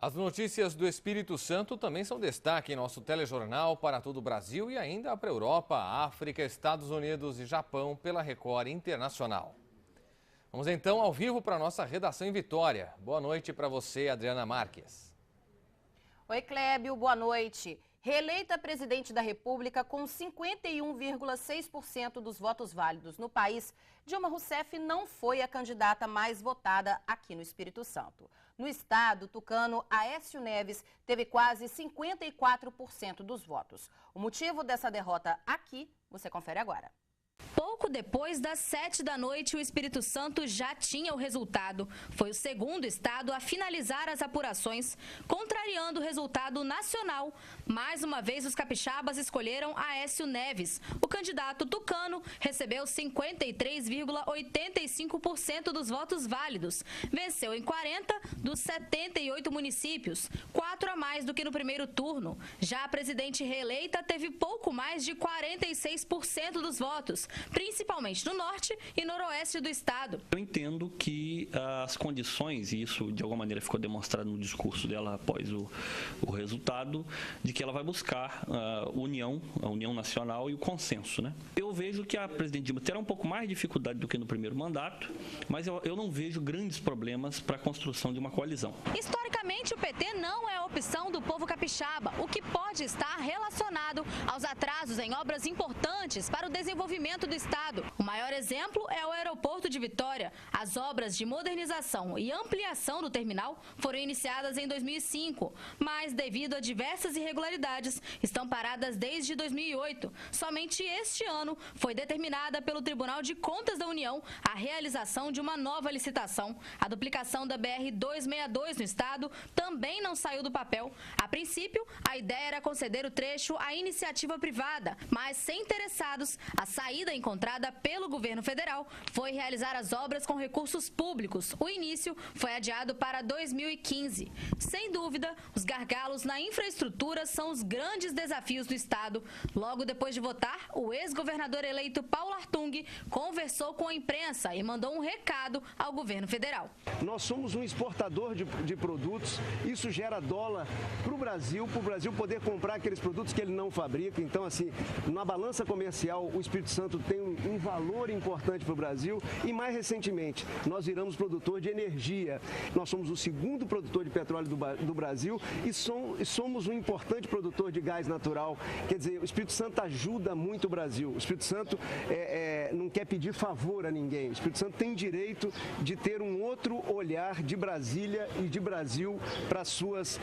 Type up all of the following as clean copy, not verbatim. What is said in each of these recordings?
As notícias do Espírito Santo também são destaque em nosso telejornal para todo o Brasil e ainda para a Europa, África, Estados Unidos e Japão pela Record Internacional. Vamos então ao vivo para a nossa redação em Vitória. Boa noite para você, Adriana Marques. Oi, Clébio, boa noite. Reeleita presidente da República com 51,6% dos votos válidos no país, Dilma Rousseff não foi a candidata mais votada aqui no Espírito Santo. No estado, tucano Aécio Neves teve quase 54% dos votos. O motivo dessa derrota aqui, você confere agora. Pouco depois das 7 da noite, o Espírito Santo já tinha o resultado. Foi o segundo estado a finalizar as apurações, contrariando o resultado nacional. Mais uma vez, os capixabas escolheram Aécio Neves. O candidato tucano recebeu 53,85% dos votos válidos. Venceu em 40 dos 78 municípios, 4 a mais do que no primeiro turno. Já a presidente reeleita teve pouco mais de 46% dos votos, principalmente no norte e noroeste do estado. Eu entendo que as condições, e isso de alguma maneira ficou demonstrado no discurso dela após o resultado, de que ela vai buscar a união nacional e o consenso, né? Eu vejo que a presidente Dilma terá um pouco mais de dificuldade do que no primeiro mandato, mas eu não vejo grandes problemas para a construção de uma coalizão. Historicamente, o PT não é a opção do povo capixaba, o que pode estar relacionado aos atrasos em obras importantes para o desenvolvimento do estado. O maior exemplo é o aeroporto de Vitória. As obras de modernização e ampliação do terminal foram iniciadas em 2005, mas devido a diversas irregularidades, estão paradas desde 2008. Somente este ano foi determinada pelo Tribunal de Contas da União a realização de uma nova licitação. A duplicação da BR-262 no estado também não saiu do papel. A princípio, a ideia era conceder o trecho à iniciativa privada, mas sem interessados, a saída encontrada pelo governo federal foi realizar as obras com recursos públicos. O início foi adiado para 2015. Sem dúvida, os gargalos na infraestrutura são os grandes desafios do estado. Logo depois de votar, o ex-governador eleito Paulo Artung conversou com a imprensa e mandou um recado ao governo federal. Nós somos um exportador de produtos, isso gera dólar para o Brasil poder comprar aqueles produtos que ele não fabrica. Então, assim, na balança comercial, o Espírito Santo tem um valor importante para o Brasil e, mais recentemente, nós viramos produtor de energia. Nós somos o segundo produtor de petróleo do Brasil e somos um importante produtor de gás natural. Quer dizer, o Espírito Santo ajuda muito o Brasil. O Espírito Santo não quer pedir favor a ninguém. O Espírito Santo tem direito de ter um outro olhar de Brasília e de Brasil para as suas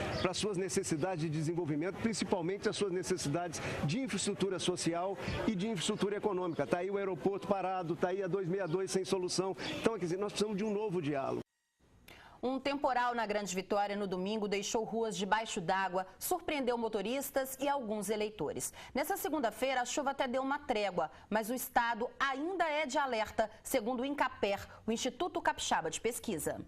necessidades de desenvolvimento, principalmente as suas necessidades de infraestrutura social e de infraestrutura econômica. Está aí o aeroporto parado, está aí a 262 sem solução. Então, quer dizer, nós precisamos de um novo diálogo. Um temporal na Grande Vitória no domingo deixou ruas debaixo d'água, surpreendeu motoristas e alguns eleitores. Nessa segunda-feira, a chuva até deu uma trégua, mas o estado ainda é de alerta, segundo o INCAPER, o Instituto Capixaba de Pesquisa.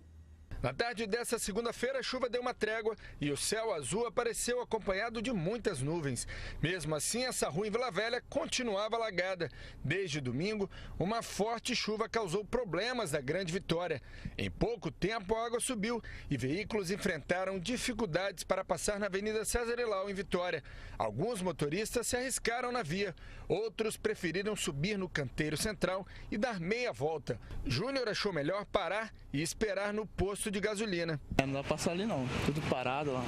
Na tarde dessa segunda-feira, a chuva deu uma trégua e o céu azul apareceu acompanhado de muitas nuvens. Mesmo assim, essa rua em Vila Velha continuava alagada. Desde domingo, uma forte chuva causou problemas na Grande Vitória. Em pouco tempo, a água subiu e veículos enfrentaram dificuldades para passar na Avenida César Ilau, em Vitória. Alguns motoristas se arriscaram na via, outros preferiram subir no canteiro central e dar meia volta. Júnior achou melhor parar e esperar no posto de gasolina. Não dá pra passar ali não, tudo parado lá,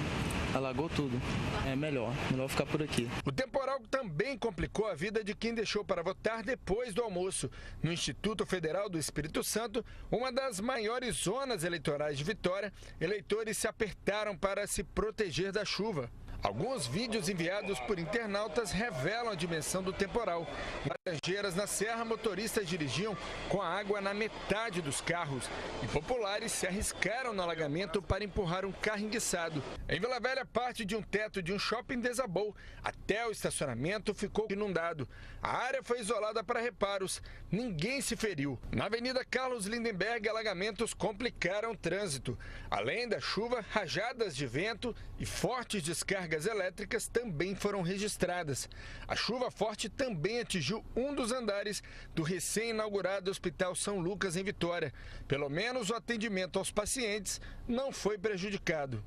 alagou tudo, é melhor ficar por aqui. O temporal também complicou a vida de quem deixou para votar depois do almoço. No Instituto Federal do Espírito Santo, uma das maiores zonas eleitorais de Vitória, eleitores se apertaram para se proteger da chuva. Alguns vídeos enviados por internautas revelam a dimensão do temporal. Em Laranjeiras, na Serra, motoristas dirigiam com a água na metade dos carros e populares se arriscaram no alagamento para empurrar um carro enguiçado. Em Vila Velha, parte de um teto de um shopping desabou. Até o estacionamento ficou inundado. A área foi isolada para reparos. Ninguém se feriu. Na Avenida Carlos Lindenberg, alagamentos complicaram o trânsito. Além da chuva, rajadas de vento e fortes descargas elétricas também foram registradas. A chuva forte também atingiu um dos andares do recém-inaugurado Hospital São Lucas, em Vitória. Pelo menos o atendimento aos pacientes não foi prejudicado.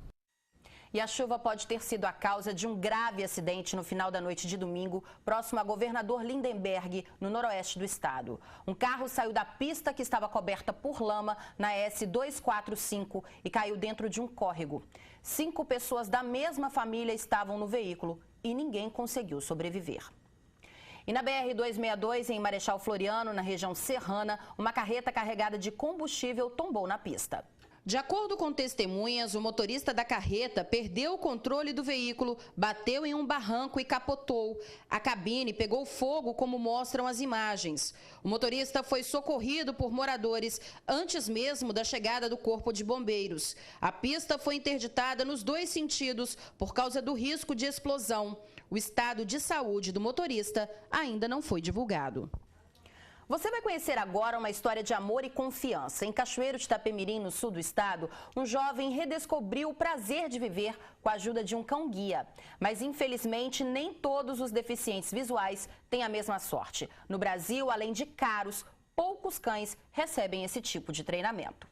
E a chuva pode ter sido a causa de um grave acidente no final da noite de domingo, próximo a Governador Lindenberg, no noroeste do estado. Um carro saiu da pista que estava coberta por lama na S245 e caiu dentro de um córrego. 5 pessoas da mesma família estavam no veículo e ninguém conseguiu sobreviver. E na BR-262, em Marechal Floriano, na região serrana, uma carreta carregada de combustível tombou na pista. De acordo com testemunhas, o motorista da carreta perdeu o controle do veículo, bateu em um barranco e capotou. A cabine pegou fogo, como mostram as imagens. O motorista foi socorrido por moradores antes mesmo da chegada do Corpo de Bombeiros. A pista foi interditada nos 2 sentidos por causa do risco de explosão. O estado de saúde do motorista ainda não foi divulgado. Você vai conhecer agora uma história de amor e confiança. Em Cachoeiro de Itapemirim, no sul do estado, um jovem redescobriu o prazer de viver com a ajuda de um cão-guia. Mas, infelizmente, nem todos os deficientes visuais têm a mesma sorte. No Brasil, além de caros, poucos cães recebem esse tipo de treinamento.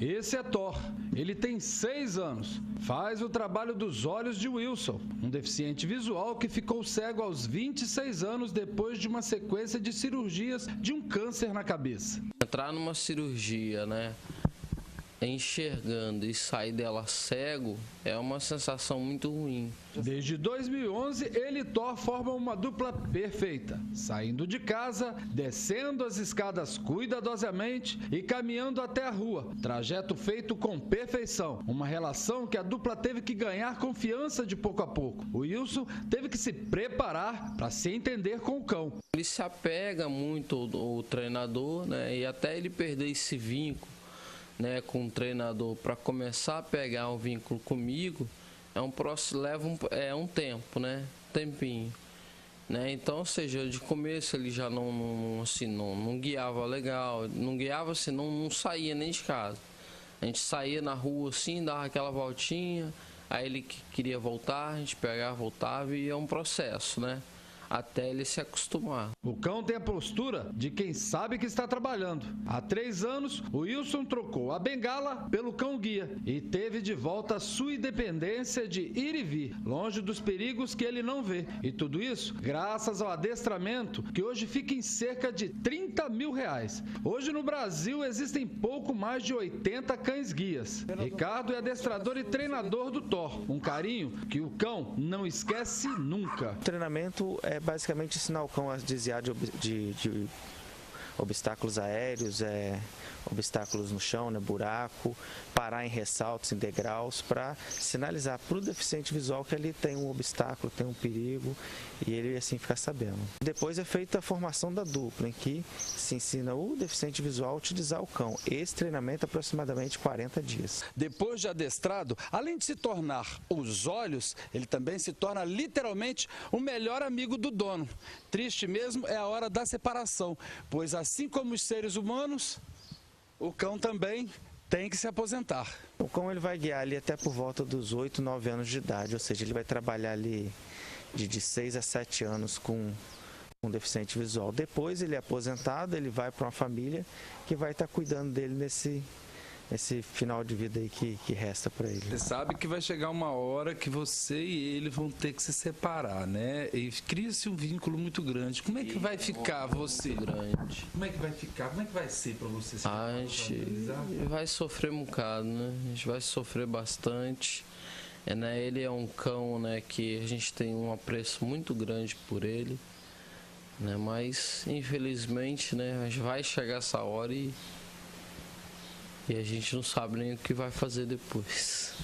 Esse é Thor. Ele tem 6 anos. Faz o trabalho dos olhos de Wilson, um deficiente visual que ficou cego aos 26 anos depois de uma sequência de cirurgias de um câncer na cabeça. Entrar numa cirurgia, enxergando e sair dela cego é uma sensação muito ruim. Desde 2011, ele e Thor formam uma dupla perfeita, saindo de casa, descendo as escadas cuidadosamente e caminhando até a rua, trajeto feito com perfeição, uma relação que a dupla teve que ganhar confiança de pouco a pouco. O Wilson teve que se preparar para se entender com o cão. Ele se apega muito ao treinador, e até ele perder esse vínculo com o treinador para começar a pegar um vínculo comigo, leva um tempo, tempinho. Então, ou seja, de começo ele já não guiava legal, não saía nem de casa. A gente saía na rua assim, dava aquela voltinha, aí ele queria voltar, a gente pegava, voltava e é um processo, até ele se acostumar. O cão tem a postura de quem sabe que está trabalhando. Há 3 anos, o Wilson trocou a bengala pelo cão-guia e teve de volta a sua independência de ir e vir, longe dos perigos que ele não vê. E tudo isso graças ao adestramento, que hoje fica em cerca de R$30 mil. Hoje no Brasil existem pouco mais de 80 cães-guias. Ricardo é adestrador e treinador do Thor, um carinho que o cão não esquece nunca. O treinamento é basicamente ensinar o cão a desviar de obstáculos aéreos, obstáculos no chão, buraco, parar em ressaltos, em degraus, para sinalizar para o deficiente visual que ali tem um obstáculo, tem um perigo, e ele assim ficar sabendo. Depois é feita a formação da dupla, em que se ensina o deficiente visual a utilizar o cão. Esse treinamento é aproximadamente 40 dias. Depois de adestrado, além de se tornar os olhos, ele também se torna literalmente o melhor amigo do dono. Triste mesmo é a hora da separação, pois assim como os seres humanos, o cão também tem que se aposentar. O cão ele vai guiar ali até por volta dos 8, 9 anos de idade, ou seja, ele vai trabalhar ali de 6 a 7 anos com um deficiente visual. Depois ele é aposentado, ele vai para uma família que vai estar cuidando dele nesse final de vida aí que resta para ele. Você sabe que vai chegar uma hora que você e ele vão ter que se separar, E cria-se um vínculo muito grande. Como é que vai ficar você? Grande. Como é que vai ficar? Como é que vai ser para você? A gente vai sofrer um bocado, A gente vai sofrer bastante. Ele é um cão, que a gente tem um apreço muito grande por ele, Mas infelizmente, vai chegar essa hora e a gente não sabe nem o que vai fazer depois.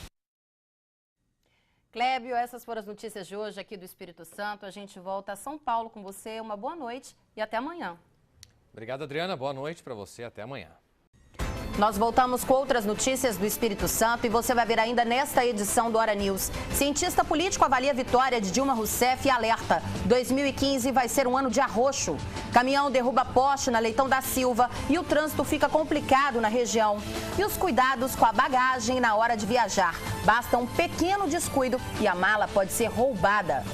Clébio, essas foram as notícias de hoje aqui do Espírito Santo. A gente volta a São Paulo com você. Uma boa noite e até amanhã. Obrigado, Adriana. Boa noite para você. Até amanhã. Nós voltamos com outras notícias do Espírito Santo e você vai ver ainda nesta edição do Hora News. Cientista político avalia a vitória de Dilma Rousseff e alerta: 2015 vai ser um ano de arroxo. Caminhão derruba poste na Leitão da Silva e o trânsito fica complicado na região. E os cuidados com a bagagem na hora de viajar. Basta um pequeno descuido e a mala pode ser roubada.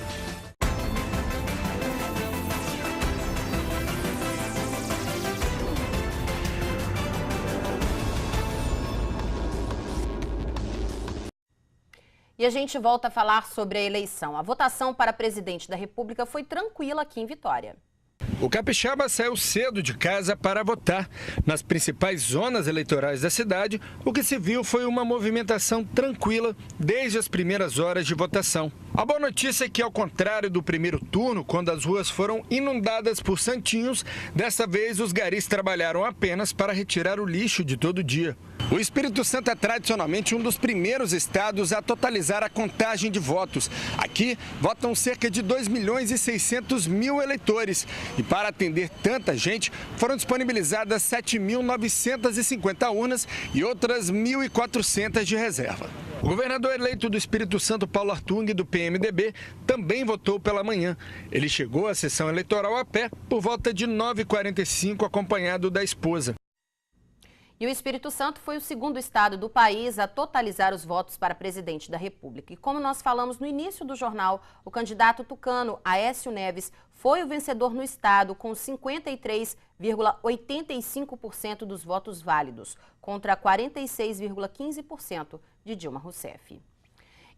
E a gente volta a falar sobre a eleição. A votação para presidente da República foi tranquila aqui em Vitória. O capixaba saiu cedo de casa para votar. Nas principais zonas eleitorais da cidade, o que se viu foi uma movimentação tranquila desde as primeiras horas de votação. A boa notícia é que, ao contrário do primeiro turno, quando as ruas foram inundadas por santinhos, desta vez os garis trabalharam apenas para retirar o lixo de todo dia. O Espírito Santo é tradicionalmente um dos primeiros estados a totalizar a contagem de votos. Aqui votam cerca de 2.600.000 eleitores. E para atender tanta gente, foram disponibilizadas 7.950 urnas e outras 1.400 de reserva. O governador eleito do Espírito Santo, Paulo Artung, do PMDB, também votou pela manhã. Ele chegou à sessão eleitoral a pé por volta de 9h45, acompanhado da esposa. E o Espírito Santo foi o segundo estado do país a totalizar os votos para presidente da República. E como nós falamos no início do jornal, o candidato tucano Aécio Neves foi o vencedor no estado com 53,85% dos votos válidos, contra 46,15% de Dilma Rousseff.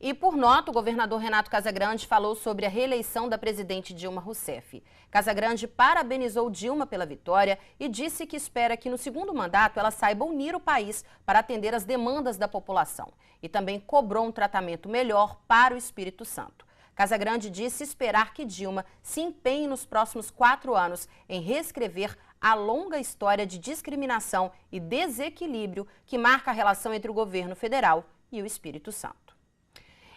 E por nota, o governador Renato Casagrande falou sobre a reeleição da presidente Dilma Rousseff. Casagrande parabenizou Dilma pela vitória e disse que espera que no segundo mandato ela saiba unir o país para atender às demandas da população. E também cobrou um tratamento melhor para o Espírito Santo. Casagrande disse esperar que Dilma se empenhe nos próximos 4 anos em reescrever a longa história de discriminação e desequilíbrio que marca a relação entre o governo federal e o Espírito Santo.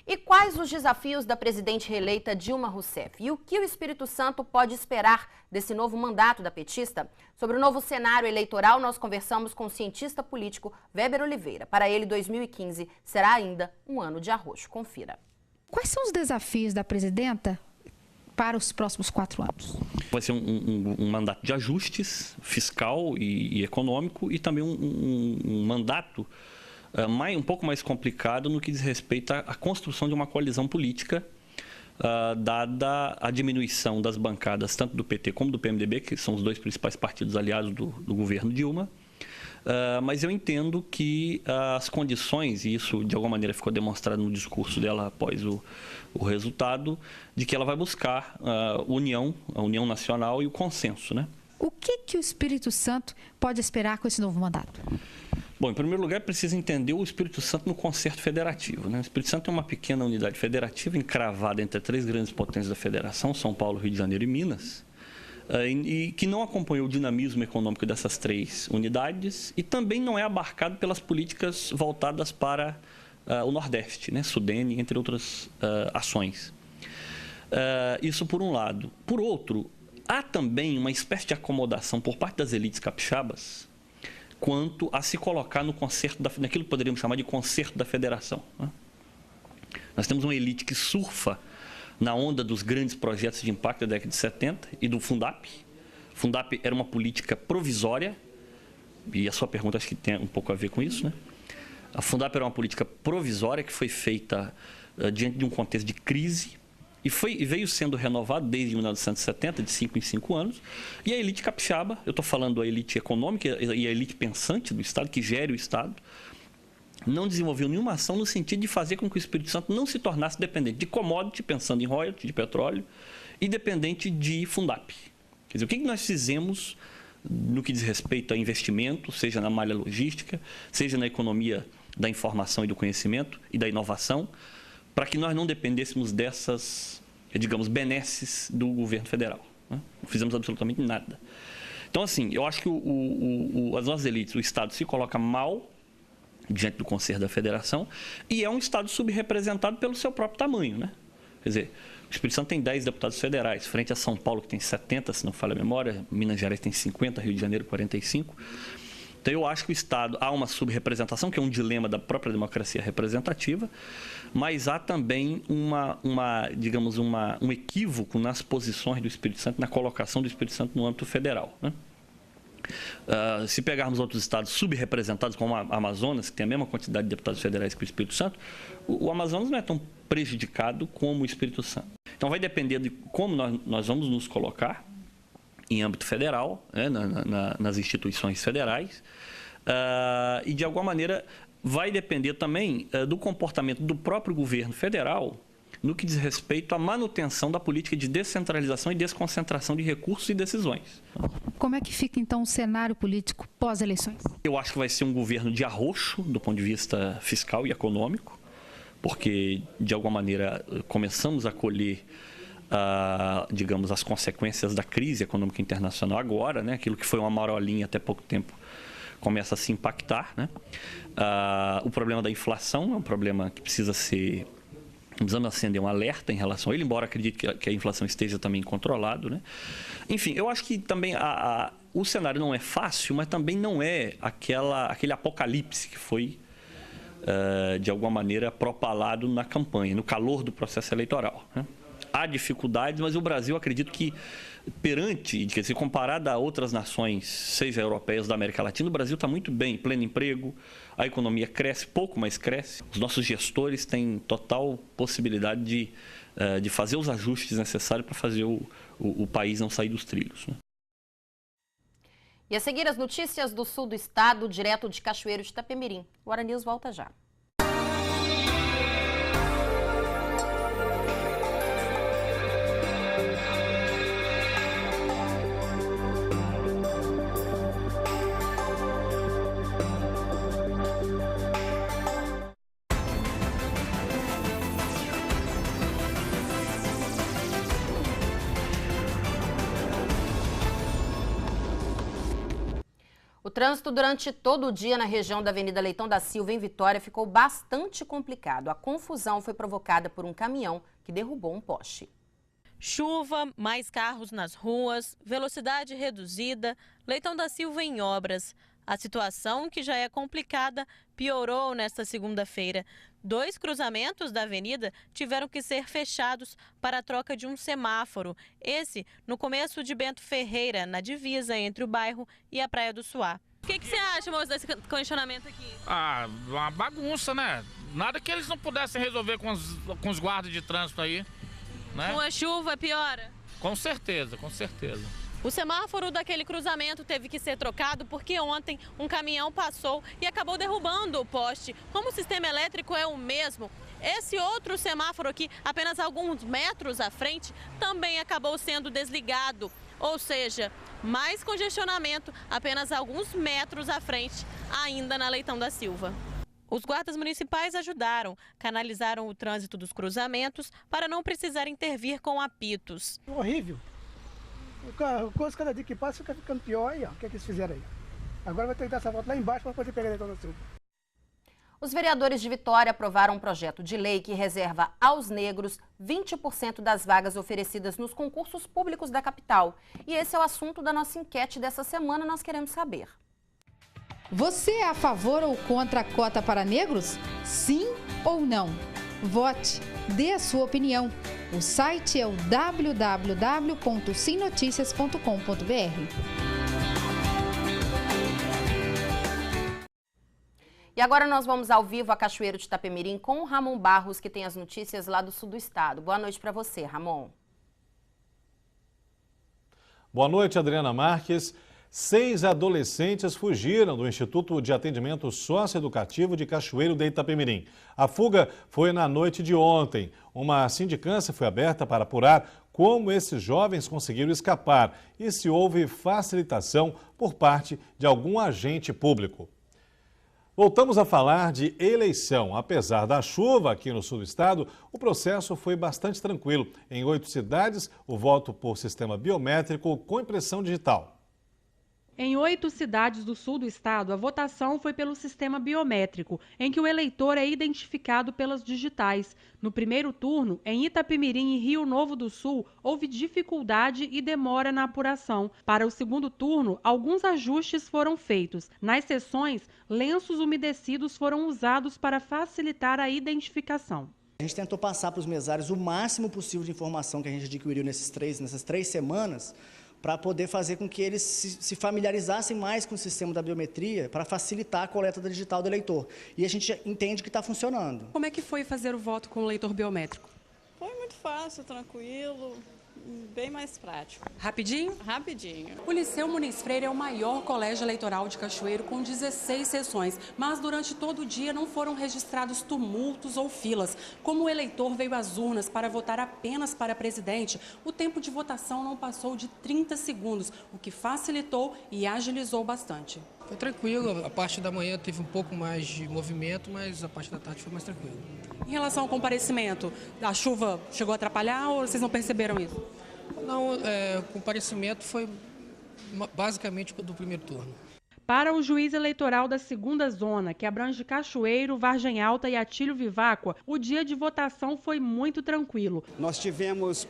E quais os desafios da presidente reeleita Dilma Rousseff? E o que o Espírito Santo pode esperar desse novo mandato da petista? Sobre o novo cenário eleitoral, nós conversamos com o cientista político Weber Oliveira. Para ele, 2015 será ainda um ano de arroxo. Confira. Quais são os desafios da presidenta para os próximos 4 anos? Vai ser um mandato de ajustes fiscal e econômico e também um mandato um pouco mais complicado no que diz respeito à construção de uma coalizão política, dada a diminuição das bancadas, tanto do PT como do PMDB, que são os dois principais partidos aliados do governo Dilma. Mas eu entendo que as condições, e isso de alguma maneira ficou demonstrado no discurso dela após o resultado, de que ela vai buscar a união nacional e o consenso, né? O que o Espírito Santo pode esperar com esse novo mandato? Bom, em primeiro lugar, precisa entender o Espírito Santo no concerto federativo, né? O Espírito Santo é uma pequena unidade federativa encravada entre 3 grandes potências da federação, São Paulo, Rio de Janeiro e Minas, e que não acompanhou o dinamismo econômico dessas 3 unidades e também não é abarcado pelas políticas voltadas para o Nordeste, né? Sudene, entre outras ações. Isso por um lado. Por outro, há também uma espécie de acomodação por parte das elites capixabas quanto a se colocar no concerto naquilo que poderíamos chamar de concerto da federação, né? Nós temos uma elite que surfa na onda dos grandes projetos de impacto da década de 70 e do Fundap. O Fundap era uma política provisória, e a sua pergunta acho que tem um pouco a ver com isso, né? A Fundap era uma política provisória que foi feita diante de um contexto de crise e veio sendo renovado desde 1970, de 5 em 5 anos. E a elite capixaba, eu estou falando da elite econômica e a elite pensante do Estado, que gere o Estado, não desenvolveu nenhuma ação no sentido de fazer com que o Espírito Santo não se tornasse dependente de commodity, pensando em royalty, de petróleo, e dependente de Fundap. Quer dizer, o que nós fizemos no que diz respeito a investimento, seja na malha logística, seja na economia da informação e do conhecimento e da inovação, para que nós não dependêssemos dessas, digamos, benesses do governo federal, né? Não fizemos absolutamente nada. Então, assim, eu acho que as nossas elites, o Estado se coloca mal diante do concerto da federação e é um Estado subrepresentado pelo seu próprio tamanho, né? Quer dizer, o Espírito Santo tem 10 deputados federais, frente a São Paulo, que tem 70, se não falha a memória, Minas Gerais tem 50, Rio de Janeiro 45. Então, eu acho que o Estado há uma subrepresentação, que é um dilema da própria democracia representativa, mas há também um equívoco nas posições do Espírito Santo, na colocação do Espírito Santo no âmbito federal, né? Se pegarmos outros estados subrepresentados, como a Amazonas, que tem a mesma quantidade de deputados federais que o Espírito Santo, o Amazonas não é tão prejudicado como o Espírito Santo. Então, vai depender de como nós vamos nos colocar em âmbito federal, né, nas instituições federais, e, de alguma maneira, vai depender também do comportamento do próprio governo federal no que diz respeito à manutenção da política de descentralização e desconcentração de recursos e decisões. Como é que fica, então, o cenário político pós-eleições? Eu acho que vai ser um governo de arroxo do ponto de vista fiscal e econômico, porque, de alguma maneira, começamos a colher, digamos, as consequências da crise econômica internacional agora, né? Aquilo que foi uma marolinha até pouco tempo começa a se impactar, né? O problema da inflação é um problema que precisa ser... Precisamos acender um alerta em relação a ele, embora acredite que a inflação esteja também controlado, né? Enfim, eu acho que também o cenário não é fácil, mas também não é aquele apocalipse que foi, de alguma maneira, propalado na campanha, no calor do processo eleitoral, né? Há dificuldades, mas o Brasil, acredito que, se comparado a outras nações, seja europeias da América Latina, o Brasil está muito bem, pleno emprego, a economia cresce, pouco, mas cresce. Os nossos gestores têm total possibilidade de fazer os ajustes necessários para fazer o país não sair dos trilhos, né? E a seguir, as notícias do sul do estado, direto de Cachoeiro de Itapemirim. O Hora News volta já. O trânsito durante todo o dia na região da Avenida Leitão da Silva, em Vitória, ficou bastante complicado. A confusão foi provocada por um caminhão que derrubou um poste. Chuva, mais carros nas ruas, velocidade reduzida, Leitão da Silva em obras. A situação, que já é complicada, piorou nesta segunda-feira. 2 cruzamentos da avenida tiveram que ser fechados para a troca de um semáforo. Esse no começo de Bento Ferreira, na divisa entre o bairro e a Praia do Suá. O que você acha, moço, desse congestionamento aqui? Uma bagunça, né? Nada que eles não pudessem resolver com os guardas de trânsito aí, né? Com a chuva piora? Com certeza, com certeza. O semáforo daquele cruzamento teve que ser trocado porque ontem um caminhão passou e acabou derrubando o poste. Como o sistema elétrico é o mesmo, esse outro semáforo aqui, apenas alguns metros à frente, também acabou sendo desligado. Ou seja, mais congestionamento apenas alguns metros à frente, ainda na Leitão da Silva. Os guardas municipais ajudaram, canalizaram o trânsito dos cruzamentos para não precisar intervir com apitos. Horrível. O coisa, cada dia que passa, fica ficando pior aí, ó. O que é que eles fizeram aí? Agora vai ter que dar essa volta lá embaixo para poder pegar a Leitão da Silva. Os vereadores de Vitória aprovaram um projeto de lei que reserva aos negros 20% das vagas oferecidas nos concursos públicos da capital. E esse é o assunto da nossa enquete dessa semana, nós queremos saber. Você é a favor ou contra a cota para negros? Sim ou não? Vote, dê a sua opinião. O site é o www.simnoticias.com.br. E agora nós vamos ao vivo a Cachoeiro de Itapemirim com o Ramon Barros, que tem as notícias lá do sul do estado. Boa noite para você, Ramon. Boa noite, Adriana Marques. 6 adolescentes fugiram do Instituto de Atendimento Socioeducativo de Cachoeiro de Itapemirim. A fuga foi na noite de ontem. Uma sindicância foi aberta para apurar como esses jovens conseguiram escapar e se houve facilitação por parte de algum agente público. Voltamos a falar de eleição. Apesar da chuva aqui no sul do estado, o processo foi bastante tranquilo. Em 8 cidades, o voto por sistema biométrico com impressão digital. Em 8 cidades do sul do estado, a votação foi pelo sistema biométrico, em que o eleitor é identificado pelas digitais. No primeiro turno, em Itapemirim e Rio Novo do Sul, houve dificuldade e demora na apuração. Para o segundo turno, alguns ajustes foram feitos. Nas sessões, lenços umedecidos foram usados para facilitar a identificação. A gente tentou passar para os mesários o máximo possível de informação que a gente adquiriu nessas 3 semanas, para poder fazer com que eles se familiarizassem mais com o sistema da biometria, para facilitar a coleta digital do eleitor. E a gente entende que está funcionando. Como é que foi fazer o voto com o eleitor biométrico? Foi muito fácil, tranquilo, bem mais prático. Rapidinho? Rapidinho. O Liceu Muniz Freire é o maior colégio eleitoral de Cachoeiro, com 16 sessões, mas durante todo o dia não foram registrados tumultos ou filas. Como o eleitor veio às urnas para votar apenas para presidente, o tempo de votação não passou de 30 segundos, o que facilitou e agilizou bastante. Foi tranquilo, a parte da manhã teve um pouco mais de movimento, mas a parte da tarde foi mais tranquilo. Em relação ao comparecimento, a chuva chegou a atrapalhar ou vocês não perceberam isso? Não, o comparecimento foi basicamente do primeiro turno. Para o juiz eleitoral da segunda zona, que abrange Cachoeiro, Vargem Alta e Atílio Viváqua, o dia de votação foi muito tranquilo. Nós tivemos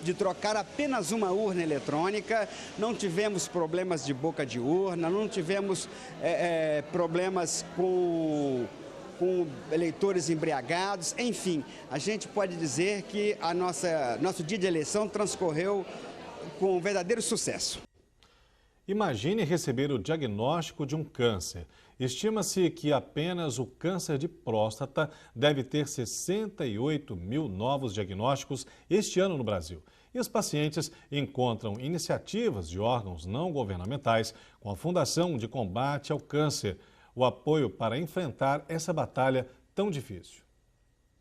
de trocar apenas uma urna eletrônica, não tivemos problemas de boca de urna, não tivemos problemas com eleitores embriagados, enfim, a gente pode dizer que nosso dia de eleição transcorreu com um verdadeiro sucesso. Imagine receber o diagnóstico de um câncer. Estima-se que apenas o câncer de próstata deve ter 68 mil novos diagnósticos este ano no Brasil. E os pacientes encontram iniciativas de órgãos não governamentais com a Fundação de Combate ao Câncer, o apoio para enfrentar essa batalha tão difícil.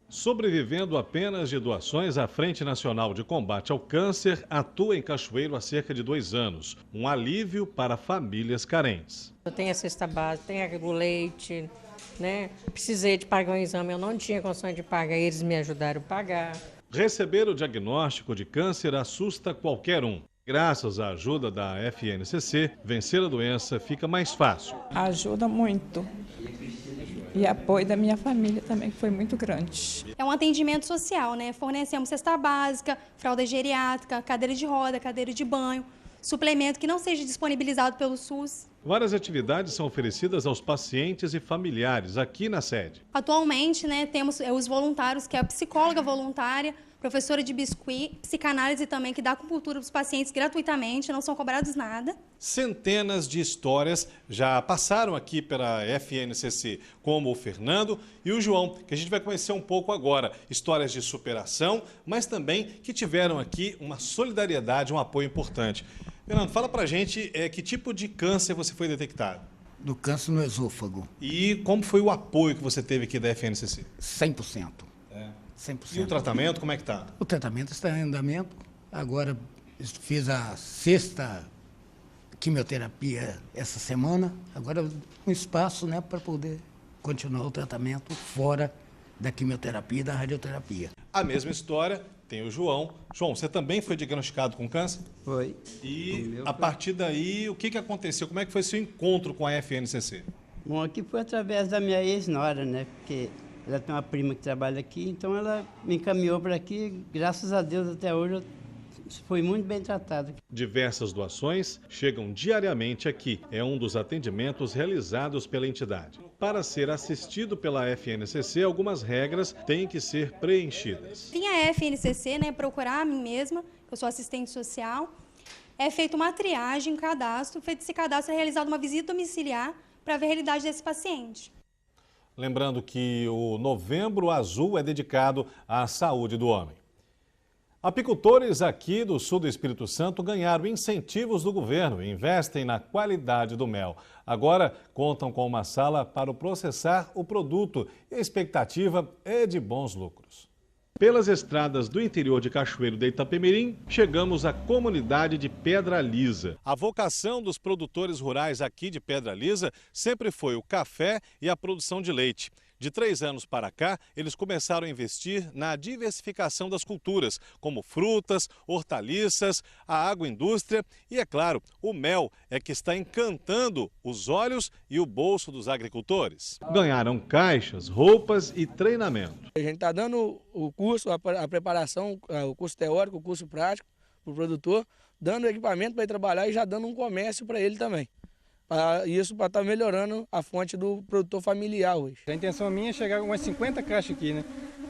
Sobrevivendo apenas de doações, a Frente Nacional de Combate ao Câncer atua em Cachoeiro há cerca de 2 anos. Um alívio para famílias carentes. Eu tenho a cesta básica, tenho o leite, né? Precisei de pagar um exame, eu não tinha condições de pagar, eles me ajudaram a pagar. Receber o diagnóstico de câncer assusta qualquer um. Graças à ajuda da FNCC, vencer a doença fica mais fácil. Ajuda muito. E apoio da minha família também, que foi muito grande. É um atendimento social, né? Fornecemos cesta básica, fralda geriátrica, cadeira de roda, cadeira de banho, suplemento que não seja disponibilizado pelo SUS. Várias atividades são oferecidas aos pacientes e familiares aqui na sede. Atualmente, né, temos os voluntários, que é a psicóloga voluntária, professora de biscuit, psicanálise também, que dá acupuntura para os pacientes gratuitamente, não são cobrados nada. Centenas de histórias já passaram aqui pela FNCC, como o Fernando e o João, que a gente vai conhecer um pouco agora. Histórias de superação, mas também que tiveram aqui uma solidariedade, um apoio importante. Fernando, fala pra gente que tipo de câncer você foi detectado? Do câncer no esôfago. E como foi o apoio que você teve aqui da FNCC? 100%. 100%. E o tratamento, como é que está? O tratamento está em andamento. Agora fiz a 6ª quimioterapia essa semana. Agora um espaço, né, para poder continuar o tratamento fora da quimioterapia e da radioterapia. A mesma história tem o João. João, você também foi diagnosticado com câncer? Foi. E a partir daí, o que aconteceu? Como é que foi seu encontro com a FNCC? Bom, aqui foi através da minha ex-nora, né? Porque ela tem uma prima que trabalha aqui, então ela me encaminhou para aqui. Graças a Deus, até hoje, eu fui muito bem tratado. Diversas doações chegam diariamente aqui. É um dos atendimentos realizados pela entidade. Para ser assistido pela FNCC, algumas regras têm que ser preenchidas. Vim à FNCC, né, procurar a mim mesma, eu sou assistente social. É feita uma triagem, um cadastro. Feito esse cadastro, é realizada uma visita domiciliar para ver a realidade desse paciente. Lembrando que o Novembro Azul é dedicado à saúde do homem. Apicultores aqui do sul do Espírito Santo ganharam incentivos do governo e investem na qualidade do mel. Agora contam com uma sala para processar o produto e a expectativa é de bons lucros. Pelas estradas do interior de Cachoeiro de Itapemirim, chegamos à comunidade de Pedra Lisa. A vocação dos produtores rurais aqui de Pedra Lisa sempre foi o café e a produção de leite. De 3 anos para cá, eles começaram a investir na diversificação das culturas, como frutas, hortaliças, a agroindústria e, é claro, o mel é que está encantando os olhos e o bolso dos agricultores. Ganharam caixas, roupas e treinamento. A gente está dando o curso, a preparação, o curso teórico, o curso prático para o produtor, dando equipamento para ele trabalhar e já dando um comércio para ele também. Isso para estar melhorando a fonte do produtor familiar hoje. A intenção minha é chegar com umas 50 caixas aqui, né?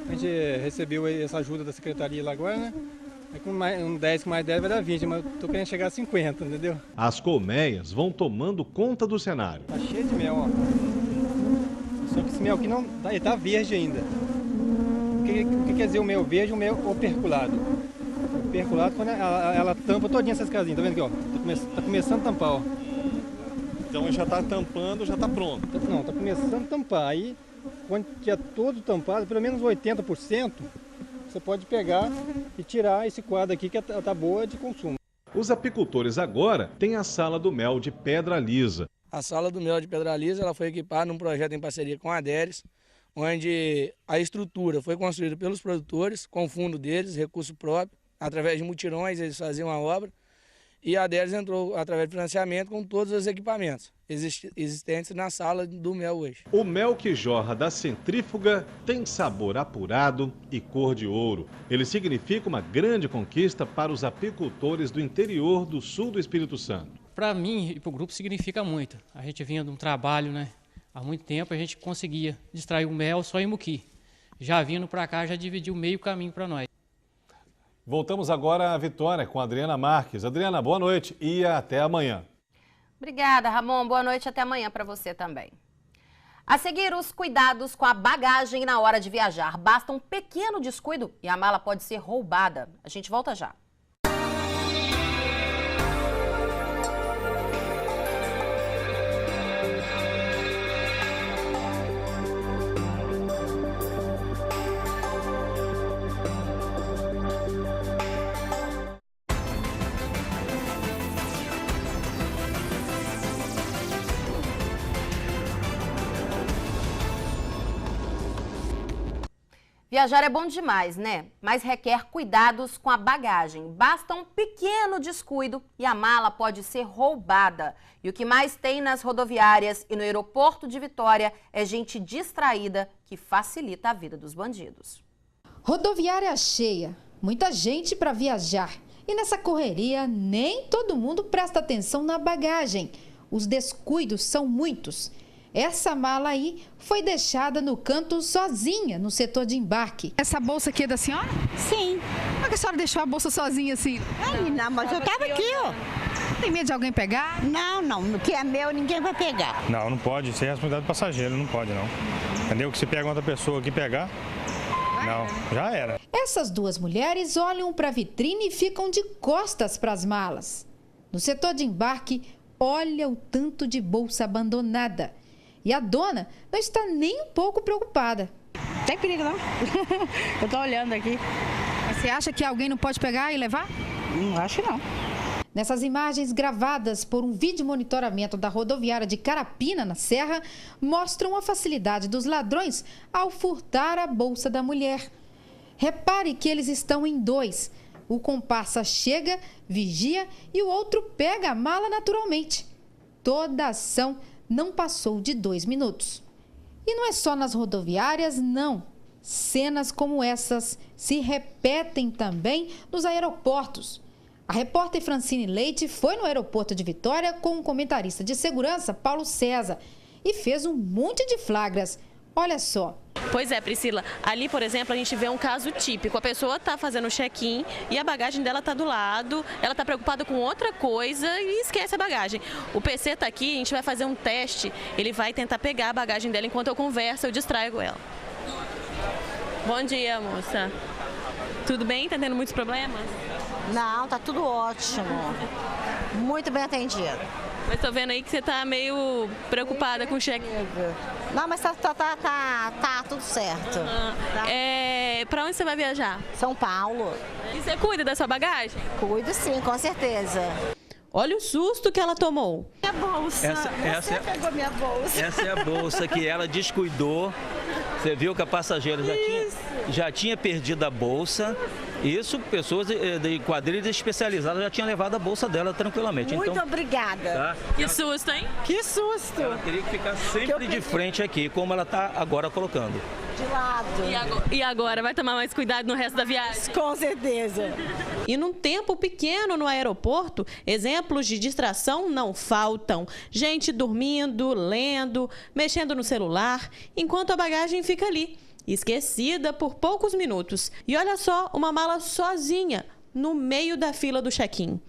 A gente recebeu essa ajuda da secretaria lá agora, né? Com um 10 com mais 10 vai dar 20, mas eu tô querendo chegar a 50, entendeu? As colmeias vão tomando conta do cenário. Tá cheio de mel, ó. Só que esse mel aqui não tá verde ainda. O que quer dizer o mel verde e o mel operculado? percolato, quando ela tampa todinha essas casinhas, tá vendo aqui, ó? Tá começando a tampar, ó. Então já está tampando, já está pronto. Não, está começando a tampar. Aí, quando tiver todo tampado, pelo menos 80%, você pode pegar e tirar esse quadro aqui que está boa de consumo. Os apicultores agora têm a Sala do Mel de Pedra Lisa. A Sala do Mel de Pedra Lisa ela foi equipada num projeto em parceria com a Aderes, onde a estrutura foi construída pelos produtores, com fundo deles, recurso próprio, através de mutirões eles faziam a obra. E a Aderes entrou através de financiamento com todos os equipamentos existentes na Sala do Mel hoje. O mel que jorra da centrífuga tem sabor apurado e cor de ouro. Ele significa uma grande conquista para os apicultores do interior do sul do Espírito Santo. Para mim e para o grupo significa muito. A gente vinha de um trabalho, né? Há muito tempo a gente conseguia extrair o mel só em Muqui. Já vindo para cá, já dividiu meio caminho para nós. Voltamos agora à Vitória com a Adriana Marques. Adriana, boa noite e até amanhã. Obrigada, Ramon. Boa noite e até amanhã para você também. A seguir, os cuidados com a bagagem na hora de viajar. Basta um pequeno descuido e a mala pode ser roubada. A gente volta já. Viajar é bom demais, né? Mas requer cuidados com a bagagem. Basta um pequeno descuido e a mala pode ser roubada. E o que mais tem nas rodoviárias e no aeroporto de Vitória é gente distraída que facilita a vida dos bandidos. Rodoviária cheia, muita gente para viajar. E nessa correria, nem todo mundo presta atenção na bagagem. Os descuidos são muitos. Essa mala aí foi deixada no canto sozinha, no setor de embarque. Essa bolsa aqui é da senhora? Sim. Como é que a senhora deixou a bolsa sozinha assim? Ai, não, mas eu tava aqui, ó. Tem medo de alguém pegar? Não, no que é meu ninguém vai pegar. Não pode, isso é responsabilidade do passageiro, não pode não. Entendeu? Que se pega outra pessoa aqui pegar, não, já era. Essas duas mulheres olham para a vitrine e ficam de costas para as malas. No setor de embarque, olha o tanto de bolsa abandonada. E a dona não está nem um pouco preocupada. Tem perigo, não? Eu tô olhando aqui. Mas você acha que alguém não pode pegar e levar? Não acho, não. Nessas imagens gravadas por um vídeo monitoramento da rodoviária de Carapina, na Serra, mostram a facilidade dos ladrões ao furtar a bolsa da mulher. Repare que eles estão em dois. O comparsa chega, vigia e o outro pega a mala naturalmente. Toda a ação não passou de 2 minutos. E não é só nas rodoviárias, não. Cenas como essas se repetem também nos aeroportos. A repórter Francine Leite foi no aeroporto de Vitória com o comentarista de segurança, Paulo César, e fez um monte de flagras. Olha só. Pois é, Priscila, ali, por exemplo, a gente vê um caso típico. A pessoa está fazendo o check-in e a bagagem dela está do lado, ela está preocupada com outra coisa e esquece a bagagem. O PC está aqui, a gente vai fazer um teste, ele vai tentar pegar a bagagem dela enquanto eu converso, eu distraio ela. Bom dia, moça. Tudo bem? Tá tendo muitos problemas? Não, tá tudo ótimo. Muito bem atendido. Mas tô vendo aí que você tá meio preocupada com o cheque. Não, mas tá tudo certo. Pra onde você vai viajar? São Paulo. E você cuida da sua bagagem? Cuido sim, com certeza. Olha o susto que ela tomou. Minha bolsa. Você pegou minha bolsa. Essa é a bolsa que ela descuidou. Você viu que a passageira já tinha perdido a bolsa. Isso, pessoas de quadrilhas especializadas já tinham levado a bolsa dela tranquilamente. Muito então, obrigada. Tá? Que susto, hein? Que susto. Ela teria que ficar sempre de frente aqui, como ela está agora colocando. De lado. E agora? Vai tomar mais cuidado no resto da viagem? Com certeza. E num tempo pequeno no aeroporto, exemplos de distração não faltam. Gente dormindo, lendo, mexendo no celular, enquanto a bagagem fica ali, esquecida por poucos minutos. E olha só, uma mala sozinha, no meio da fila do check-in.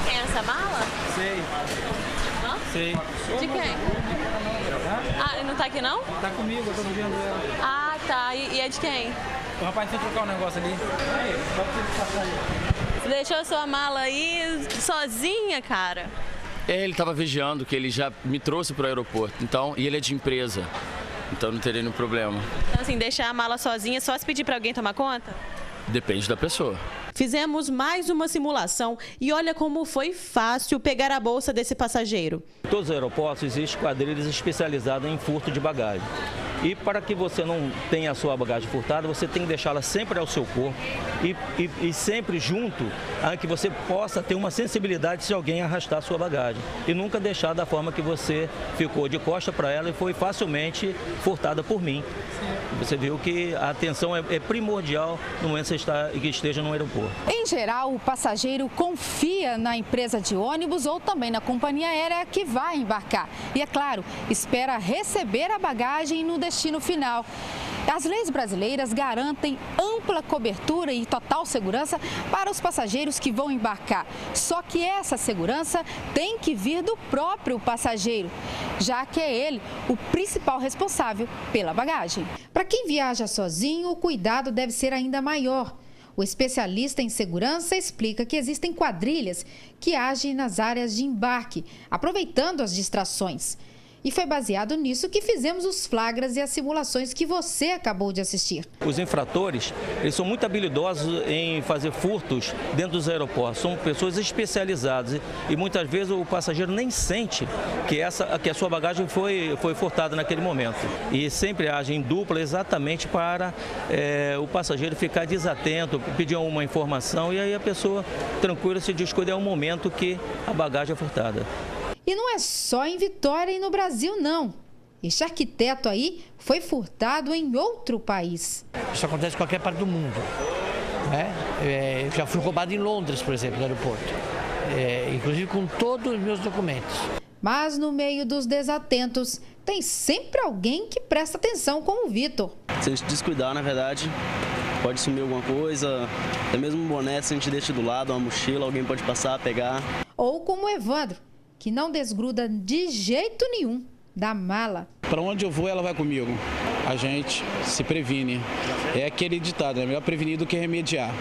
Quem é essa mala? Sei. Hã? Sei. De quem? Ah, ele não tá aqui não? Tá comigo, eu tô vendo ela. Ah, tá. E é de quem? O rapaz foi trocar um negócio ali. Você deixou sua mala aí sozinha, cara? Ele estava vigiando, que ele já me trouxe para o aeroporto, então, e ele é de empresa, então não teria nenhum problema. Então, assim, deixar a mala sozinha, só se pedir para alguém tomar conta? Depende da pessoa. Fizemos mais uma simulação e olha como foi fácil pegar a bolsa desse passageiro. Em todos os aeroportos existem quadrilhas especializadas em furto de bagagem. E para que você não tenha a sua bagagem furtada, você tem que deixá-la sempre ao seu corpo e sempre junto a que você possa ter uma sensibilidade se alguém arrastar a sua bagagem. E nunca deixar da forma que você ficou de costa para ela e foi facilmente furtada por mim. Você viu que a atenção é primordial no momento que esteja no aeroporto. Em geral, o passageiro confia na empresa de ônibus ou também na companhia aérea que vai embarcar. E, é claro, espera receber a bagagem no destino final. As leis brasileiras garantem ampla cobertura e total segurança para os passageiros que vão embarcar. Só que essa segurança tem que vir do próprio passageiro, já que é ele o principal responsável pela bagagem. Para quem viaja sozinho, o cuidado deve ser ainda maior. O especialista em segurança explica que existem quadrilhas que agem nas áreas de embarque, aproveitando as distrações. E foi baseado nisso que fizemos os flagras e as simulações que você acabou de assistir. Os infratores, eles são muito habilidosos em fazer furtos dentro dos aeroportos. São pessoas especializadas e muitas vezes o passageiro nem sente que a sua bagagem foi furtada naquele momento. E sempre agem em dupla exatamente para o passageiro ficar desatento, pedir uma informação e aí a pessoa tranquila se descuida, é o momento que a bagagem é furtada. E não é só em Vitória e no Brasil, não. Este arquiteto aí foi furtado em outro país. Isso acontece em qualquer parte do mundo, né? Eu já fui roubado em Londres, por exemplo, no aeroporto. Inclusive com todos os meus documentos. Mas no meio dos desatentos, tem sempre alguém que presta atenção, como o Vitor. Se a gente descuidar, na verdade, pode sumir alguma coisa, até mesmo um boné, se a gente deixa do lado, uma mochila, alguém pode passar, pegar. Ou como o Evandro, que não desgruda de jeito nenhum da mala. Para onde eu vou, ela vai comigo. A gente se previne. É aquele ditado, é melhor prevenir do que remediar.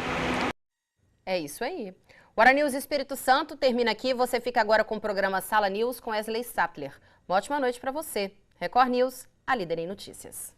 É isso aí. O Hora News Espírito Santo termina aqui. Você fica agora com o programa Sala News com Wesley Sappler. Uma ótima noite para você. Record News, a líder em notícias.